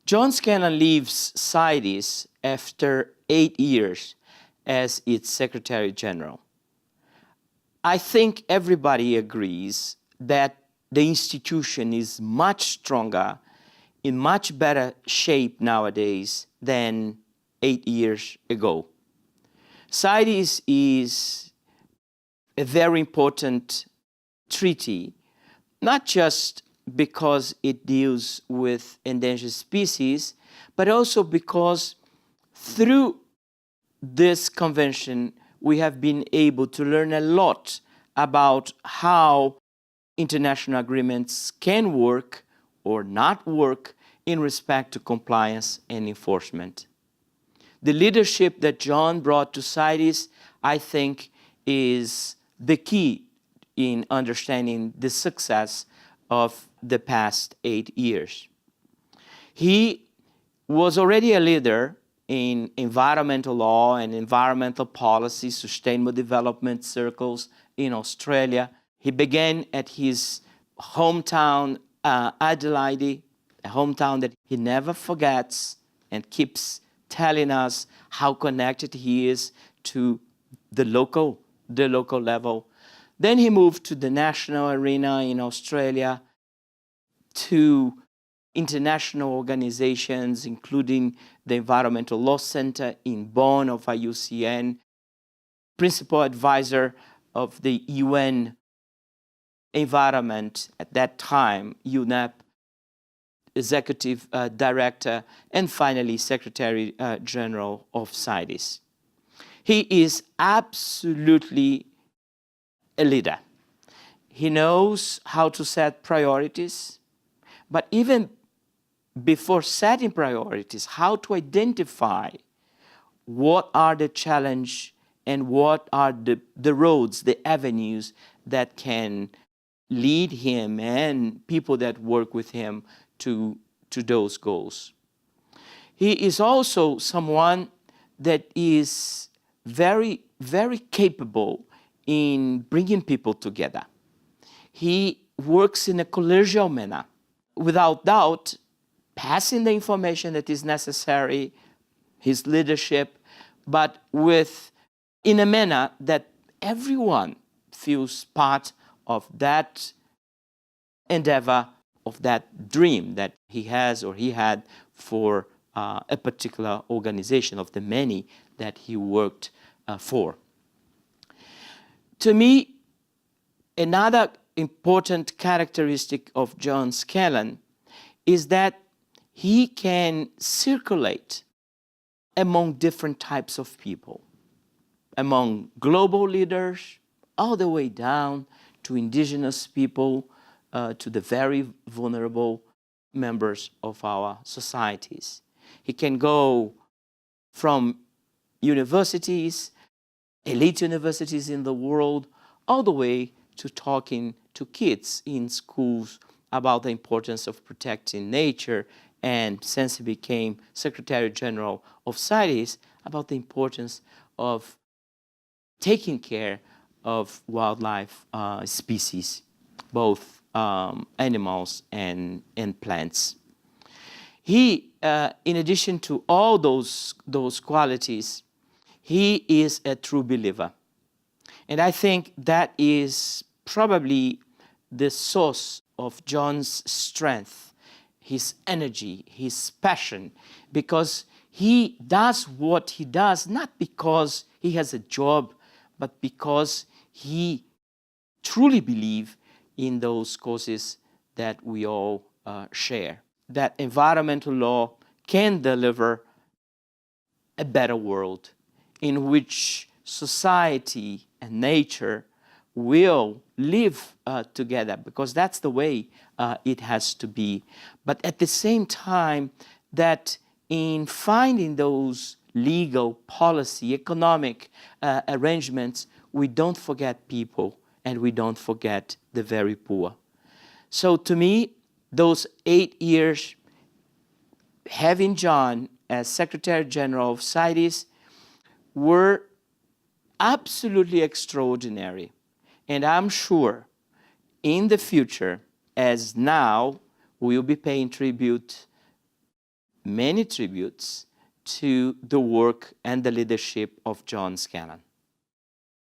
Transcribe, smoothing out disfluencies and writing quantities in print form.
John Scanlon leaves CITES after 8 years as its Secretary General. I think everybody agrees that the institution is much stronger, in much better shape nowadays than 8 years ago. CITES is a very important treaty, not just because it deals with endangered species, but also because through this convention, we have been able to learn a lot about how international agreements can work or not work in respect to compliance and enforcement. The leadership that John brought to CITES, I think, is the key in understanding the success of the past 8 years. He was already a leader in environmental law and environmental policy, sustainable development circles in Australia. He began at his hometown, Adelaide, a hometown that he never forgets and keeps telling us how connected he is to the local level. Then he moved to the national arena in Australia, to international organizations, including the Environmental Law Center in Bonn of IUCN, principal advisor of the UN Environment at that time, UNEP, executive director, and finally Secretary General of CITES. He is absolutely a leader. He knows how to set priorities, but even before setting priorities, how to identify what are the challenges and what are the roads, the avenues that can lead him and people that work with him to those goals. He is also someone that is very, very capable in bringing people together. He works in a collegial manner, without doubt, passing the information that is necessary, his leadership, but in a manner that everyone feels part of that endeavor, of that dream that he has or he had for a particular organization, of the many that he worked for. To me, another important characteristic of John Scanlon is that he can circulate among different types of people, among global leaders, all the way down to indigenous people, to the very vulnerable members of our societies. He can go from universities, elite universities in the world, all the way to talking to kids in schools about the importance of protecting nature, and since he became Secretary General of CITES, about the importance of taking care of wildlife species, both animals and plants. He, in addition to all those qualities, he is a true believer. And I think that is probably the source of John's strength, his energy, his passion, because he does what he does not because he has a job, but because he truly believes in those causes that we all share. That environmental law can deliver a better world in which society and nature will live together, because that's the way it has to be. But at the same time, that in finding those legal, policy, economic arrangements, we don't forget people and we don't forget the very poor. So to me, those 8 years, having John as Secretary General of CITES, were absolutely extraordinary. And I'm sure in the future, as now, we'll be paying tribute many tributes to the work and the leadership of John Scanlon.